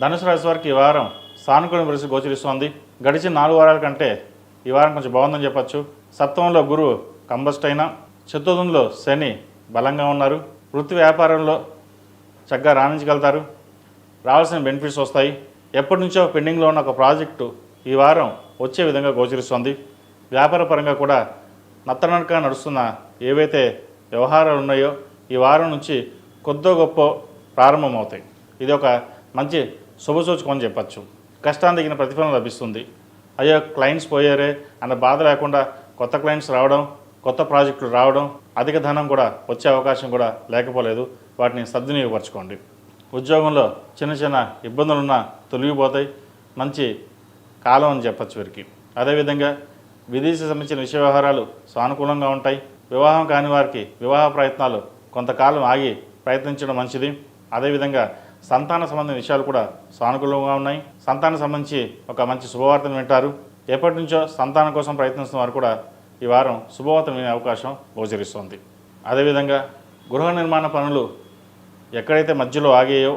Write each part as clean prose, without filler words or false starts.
ధనుసు రాశి వారికి ఈ వారం సానుకూల పరిస్థితి గోచరిస్తోంది. గడిచిన 4 వారాల కంటే ఈ వారం కొంచెం బాగుందని చెప్పచ్చు. సప్తమంలో గురువు కంబస్ట్ అయినా, చతుర్థంలో శని బలంగా ఉన్నారు. వృత్తి వ్యాపారంలో చక్కగా రాణించగలుగుతారు. రావాల్సిన బెనిఫిట్స్ వస్తాయి. ఎప్పటి నుంచో పెండింగ్లో ఉన్న ఒక ప్రాజెక్టు ఈ వారం వచ్చే విధంగా గోచరిస్తోంది. వ్యాపార పరంగా కూడా నత్తనడక నడుస్తున్న ఏవైతే వ్యవహారాలు ఉన్నాయో ఈ వారం నుంచి కొద్దో గొప్ప ప్రారంభమవుతాయి. ఇది ఒక మంచి శుభసూచకం అని చెప్పచ్చు. కష్టానికి తగిన ప్రతిఫలం లభిస్తుంది. అయ్యో క్లయింట్స్ పోయారే అన్న బాధ లేకుండా కొత్త క్లయింట్స్ రావడం, కొత్త ప్రాజెక్టులు రావడం, అధిక ధనం కూడా వచ్చే అవకాశం కూడా లేకపోలేదు. వాటిని సద్వినియోగపరచుకోండి. ఉద్యోగంలో చిన్న చిన్న ఇబ్బందులున్నా తొలగిపోతాయి. మంచి కాలం అని చెప్పచ్చు వీరికి. అదేవిధంగా విదేశీ సంబంధించిన విషయ వ్యవహారాలు సానుకూలంగా ఉంటాయి. వివాహం కాని వారికి వివాహ ప్రయత్నాలు కొంతకాలం ఆగి ప్రయత్నించడం మంచిది. అదేవిధంగా సంతాన సంబంధించిన విషయాలు కూడా సానుకూలంగా ఉన్నాయి. సంతానం సంబంధించి ఒక మంచి శుభవార్తను వింటారు. ఎప్పటి నుంచో సంతానం కోసం ప్రయత్నిస్తున్న వారు కూడా ఈ వారం శుభవార్తను వినే అవకాశం గోచరిస్తోంది. అదేవిధంగా గృహ నిర్మాణ పనులు ఎక్కడైతే మధ్యలో ఆగాయో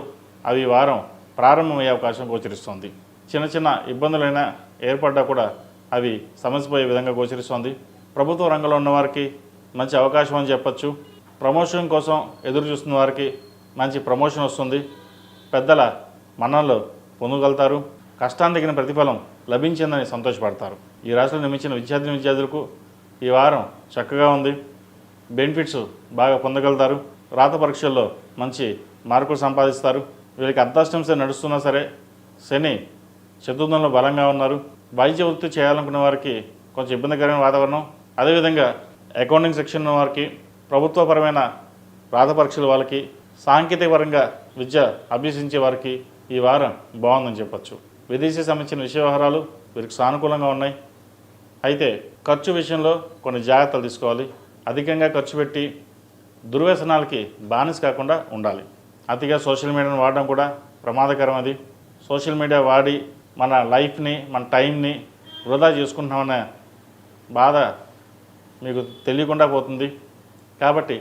అవి ఈ వారం ప్రారంభమయ్యే అవకాశం గోచరిస్తోంది. చిన్న చిన్న ఇబ్బందులైనా ఏర్పడ్డా కూడా అవి సమసిపోయే విధంగా గోచరిస్తోంది. ప్రభుత్వ రంగంలో ఉన్న వారికి మంచి అవకాశం అని చెప్పచ్చు. ప్రమోషన్ కోసం ఎదురు చూస్తున్న వారికి మంచి ప్రమోషన్ వస్తుంది. పెద్దల మన్ననలు పొందగలుగుతారు. కష్టానికి తగిన ప్రతిఫలం లభించిందని సంతోషపడతారు. ఈ రాశిలో నిర్మించిన విద్యార్థులకు ఈ వారం చక్కగా ఉంది. బెనిఫిట్స్ బాగా పొందగలుగుతారు. రాత పరీక్షల్లో మంచి మార్కులు సంపాదిస్తారు. వీళ్ళకి అర్ధాష్టంసే నడుస్తున్నా సరే శని చతుర్థంలో బలంగా ఉన్నారు. వైద్య వృత్తి చేయాలనుకున్న వారికి కొంచెం ఇబ్బందికరమైన వాతావరణం. అదేవిధంగా అకౌంటింగ్ సెక్షన్ ఉన్న వారికి, ప్రభుత్వపరమైన రాత పరీక్షల వాళ్ళకి, సాంకేతిక పరంగా విద్య అభ్యసించే వారికి ఈ వారం బాగుందని చెప్పచ్చు. విదేశీ సంబంధించిన విషయ వ్యవహారాలు వీరికి సానుకూలంగా ఉన్నాయి. అయితే ఖర్చు విషయంలో కొన్ని జాగ్రత్తలు తీసుకోవాలి. అధికంగా ఖర్చు పెట్టి దుర్వ్యసనాలకి బానిస కాకుండా ఉండాలి. అతిగా సోషల్ మీడియాను వాడడం కూడా ప్రమాదకరం. అది సోషల్ మీడియా వాడి మన లైఫ్ని, మన టైంని వృధా చేసుకుంటున్నామనే బాధ మీకు తెలియకుండా పోతుంది. కాబట్టి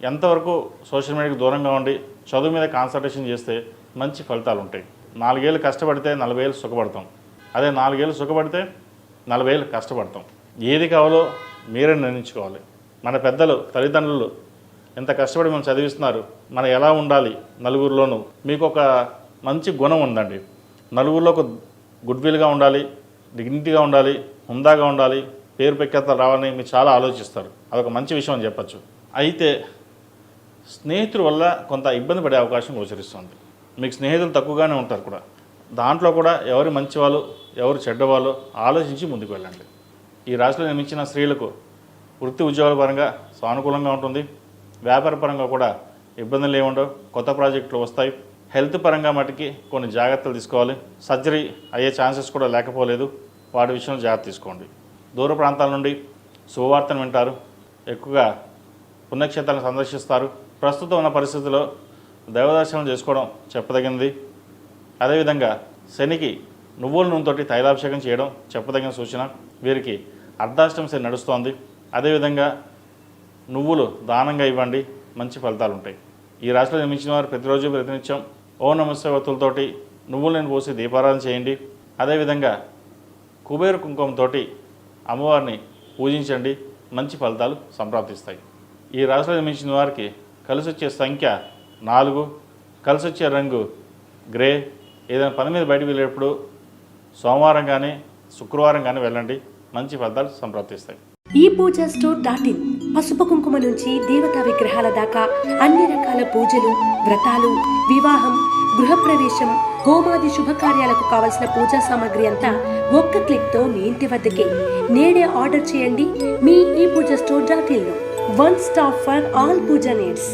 ఎంతవరకు సోషల్ మీడియాకి దూరంగా ఉండి చదువు మీద కాన్సన్ట్రేషన్ చేస్తే మంచి ఫలితాలు ఉంటాయి. 4 ఏళ్ళు కష్టపడితే 40 ఏళ్ళు సుఖపడతాం. అదే 4 ఏళ్ళు సుఖపడితే 40 ఏళ్ళు కష్టపడతాం. ఏది కావాలో మీరే నిర్ణయించుకోవాలి. మన పెద్దలు, తల్లిదండ్రులు ఎంత కష్టపడి మనం చదివిస్తున్నారు. మనం ఎలా ఉండాలి నలుగురిలోనూ. మీకు ఒక మంచి గుణం ఉందండి. నలుగురిలో ఒక గుడ్విల్గా ఉండాలి, డిగ్నిటీగా ఉండాలి, హుందాగా ఉండాలి, పేరు ప్రఖ్యాతలు రావాలని మీరు చాలా ఆలోచిస్తారు. అదొక మంచి విషయం అని చెప్పచ్చు. అయితే స్నేహితుల వల్ల కొంత ఇబ్బంది పడే అవకాశం గోచరిస్తుంది. మీకు స్నేహితులు తక్కువగానే ఉంటారు కూడా. దాంట్లో కూడా ఎవరు మంచివాళ్ళు, ఎవరు చెడ్డవాళ్ళు ఆలోచించి ముందుకు వెళ్ళండి. ఈ రాశిలో నిర్మించిన స్త్రీలకు వృత్తి ఉద్యోగాల పరంగా సానుకూలంగా ఉంటుంది. వ్యాపార పరంగా కూడా ఇబ్బందులు ఏముండవు. కొత్త ప్రాజెక్టులు వస్తాయి. హెల్త్ పరంగా మటుకి కొన్ని జాగ్రత్తలు తీసుకోవాలి. సర్జరీ అయ్యే ఛాన్సెస్ కూడా లేకపోలేదు. వాటి విషయంలో జాగ్రత్త తీసుకోండి. దూర ప్రాంతాల నుండి శుభవార్తను వింటారు. ఎక్కువగా పుణ్యక్షేత్రాలను సందర్శిస్తారు. ప్రస్తుతం ఉన్న పరిస్థితుల్లో దైవదర్శనం చేసుకోవడం చెప్పదగినది. అదేవిధంగా శనికి నువ్వుల నూనెతోటి తైలాభిషేకం చేయడం చెప్పదగిన సూచన. వీరికి అర్ధాష్టమ శని నడుస్తోంది. అదేవిధంగా నువ్వులు దానంగా ఇవ్వండి, మంచి ఫలితాలు ఉంటాయి. ఈ రాశిలో నిర్మించిన వారు ప్రతిరోజు ప్రతినిత్యం ఓం నమస్తే వత్తులతోటి నువ్వులను పోసి దీపారాధన చేయండి. అదేవిధంగా కుబేర కుంకుమతో అమ్మవారిని పూజించండి, మంచి ఫలితాలు సంప్రాప్తిస్తాయి. ఈ రాశిలో నిర్మించిన వారికి కలిసి వచ్చే సంఖ్య 4, కలిసి వచ్చే రంగు గ్రే. ఏదైనా పని మీద బయటకు వెళ్ళేటప్పుడు సోమవారం కానీ శుక్రవారం కానీ వెళ్ళండి, మంచి ఫలితాలు సంప్రాప్తిస్తాయి. ePoojaStore.in పసుపు కుంకుమ నుంచి దేవతా విగ్రహాల దాకా అన్ని రకాల పూజలు, వ్రతాలు, వివాహం, గృహప్రవేశం, హోమాది శుభకార్యాలకు కావలసిన పూజా సామాగ్రి అంతా ఒక్క క్లిక్తో మీ ఇంటి వద్దకే. నేడే ఆర్డర్ చేయండి మీ ePoojaStore.in లో. One stop for all puja needs.